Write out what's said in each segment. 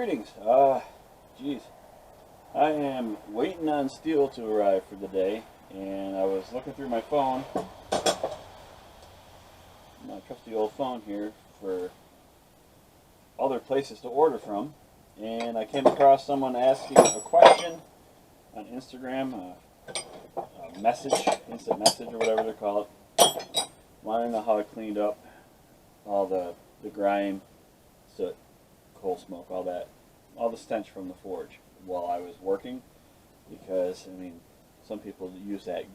Greetings. Geez, I am waiting on steel to arrive for the day, and I was looking through my phone, my trusty old phone here, for other places to order from, and I came across someone asking a question on Instagram, a message, instant message or whatever they call it, wanting to know how I cleaned up all the grime, soot, coal smoke, all the stench from the forge while I was working, because I mean, some people use that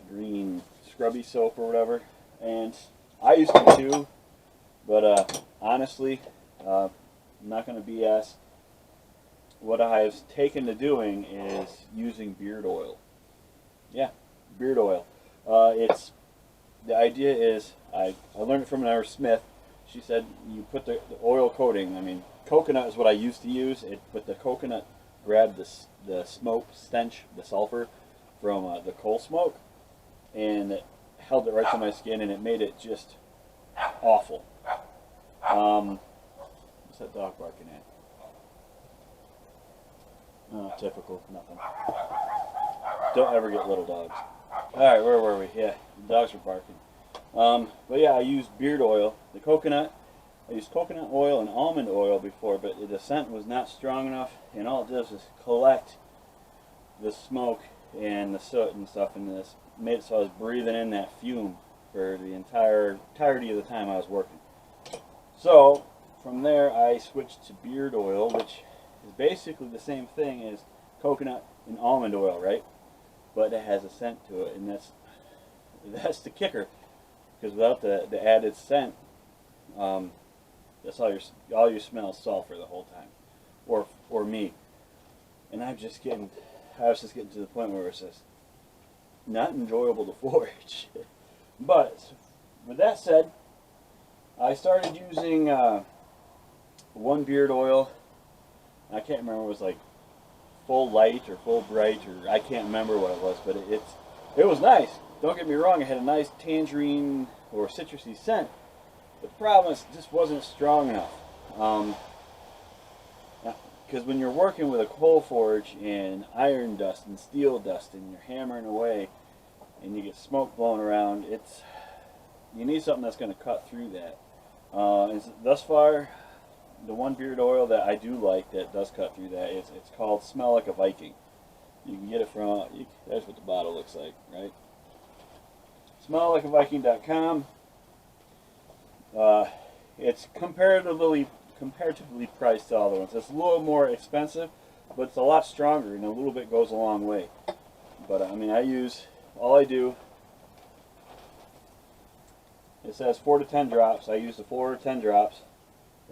green scrubby soap or whatever, and I used to too, but honestly, I'm not going to BS. What I've taken to doing is using beard oil. Yeah, beard oil. The idea is, I learned it from an Irish Smith. She said you put the oil coating. I mean, coconut is what I used to use. But the coconut grabbed the smoke stench, the sulfur from the coal smoke, and it held it right to my skin, and it made it just awful. What's that dog barking at? Oh, typical, nothing. Don't ever get little dogs. All right, where were we? Yeah, the dogs were barking. But yeah, I used beard oil, the coconut. I used coconut oil and almond oil before, but the scent was not strong enough, and all it does is collect the smoke and the soot and stuff, and this made it so I was breathing in that fume for the entirety of the time I was working. So from there, I switched to beard oil, which is basically the same thing as coconut and almond oil, right? But it has a scent to it, and that's the kicker. Because without the added scent, that's all you smell is sulfur the whole time, or me. And I was just getting to the point where it's just not enjoyable to forage. But with that said, I started using one beard oil. I can't remember, it was like full light or full bright, or I can't remember what it was, but it was nice. Don't get me wrong, it had a nice tangerine or citrusy scent. But the problem is it just wasn't strong enough. Because when you're working with a coal forge and iron dust and steel dust and you're hammering away and you get smoke blowing around, you need something that's going to cut through that. And thus far, the one beard oil that I do like that does cut through that, it's called Smell Like a Viking. You can get it from, there's what the bottle looks like, right? SmellLikeAViking.com. It's comparatively priced to other ones. It's a little more expensive, but it's a lot stronger, and a little bit goes a long way. But I mean, all I do, it says 4 to 10 drops. I use the 4 to 10 drops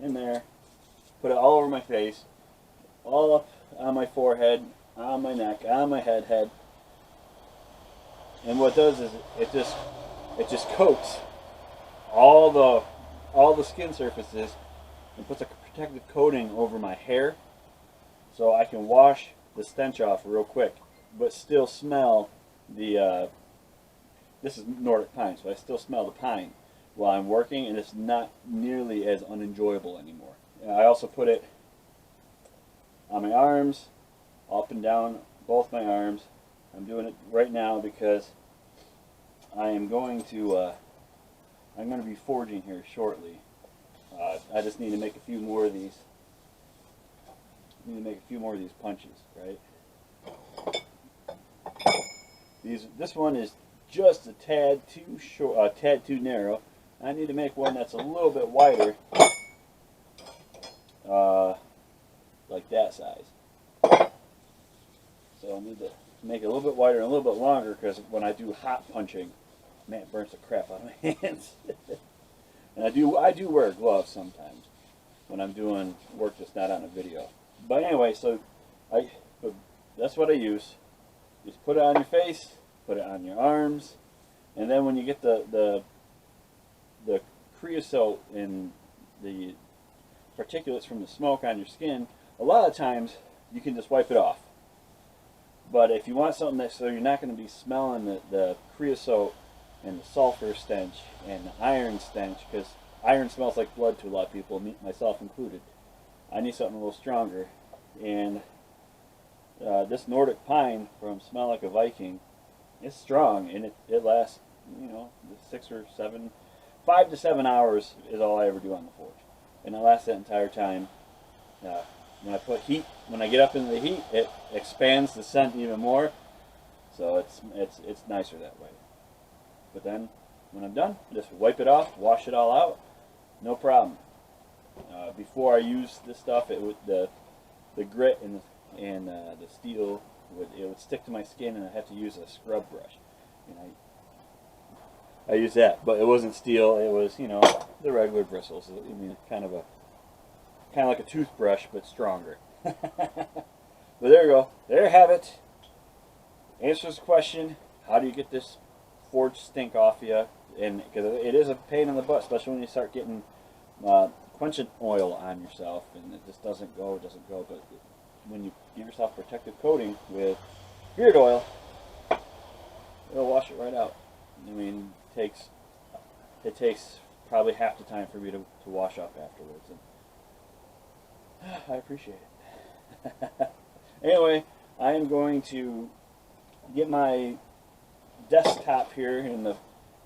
in there, put it all over my face, all up on my forehead, on my neck, on my head. And what it does is it just coats all the skin surfaces and puts a protective coating over my hair, so I can wash the stench off real quick, but still smell the. This is Nordic pine, so I still smell the pine while I'm working, and it's not nearly as unenjoyable anymore. I also put it on my arms, up and down both my arms. I'm doing it right now because I am going to be forging here shortly. I just need to make a few more of these. Punches, right? This one is just a tad too short, a tad too narrow. I need to make one that's a little bit wider, like that size. So I need to make it a little bit wider and a little bit longer, because when I do hot punching, man, it burns the crap out of my hands. And I do wear gloves sometimes when I'm doing work that's not on a video. But anyway, so that's what I use. Just put it on your face, put it on your arms, and then when you get the creosote and the particulates from the smoke on your skin, a lot of times you can just wipe it off. But if you want something so you're not going to be smelling the creosote and the sulfur stench and the iron stench, because iron smells like blood to a lot of people, myself included. I need something a little stronger. And this Nordic pine from Smell Like a Viking, it's strong, and it lasts, you know, 6 or 7, 5 to 7 hours is all I ever do on the forge, and it lasts that entire time. When I put heat, when I get up into the heat, it expands the scent even more, so it's nicer that way. But then when I'm done, just wipe it off, wash it all out, no problem. Before I use this stuff, it would the grit and the steel would stick to my skin, and I have to use a scrub brush. And I use that, but it wasn't steel. It was, you know, the regular bristles. I mean, kind of like a toothbrush, but stronger. But there you go. There you have it. Answers the question: how do you get this forge stink off you? And because it is a pain in the butt, especially when you start getting quenching oil on yourself, and it just doesn't go. But when you give yourself protective coating with beard oil, it'll wash it right out. I mean, it takes probably half the time for me to wash up afterwards, and I appreciate it. Anyway, I am going to get my desktop here in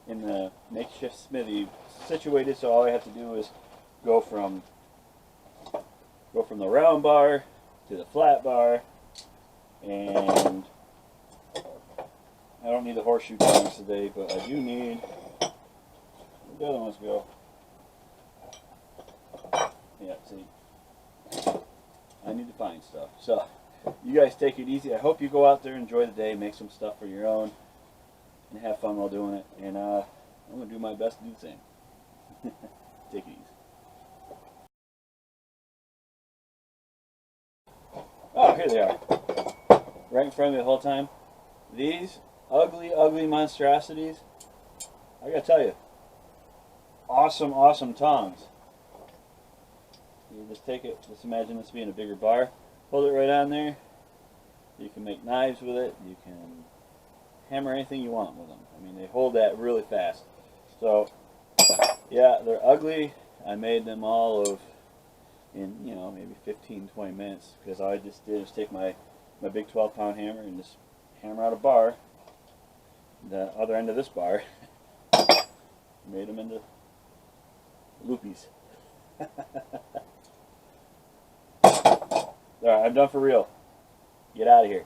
the makeshift smithy situated, so all I have to do is go from the round bar to the flat bar, and I don't need the horseshoe tongs today, but I do need, where'd the other ones go? Yeah, see, I need to find stuff. So you guys take it easy. I hope you go out there, enjoy the day, make some stuff for your own, and have fun while doing it. And I'm going to do my best to do the same. Take it easy. Oh, here they are. Right in front of me the whole time. These ugly, ugly monstrosities, I gotta tell you, awesome, awesome tongs. You just take it, just imagine this being a bigger bar, hold it right on there. You can make knives with it, you can hammer anything you want with them. I mean, they hold that really fast. So, yeah, they're ugly. I made them all in, you know, maybe 15-20 minutes, because all I just did is take my big 12-pound hammer and just hammer out a bar, the other end of this bar, made them into loopies. Alright, I'm done for real. Get out of here.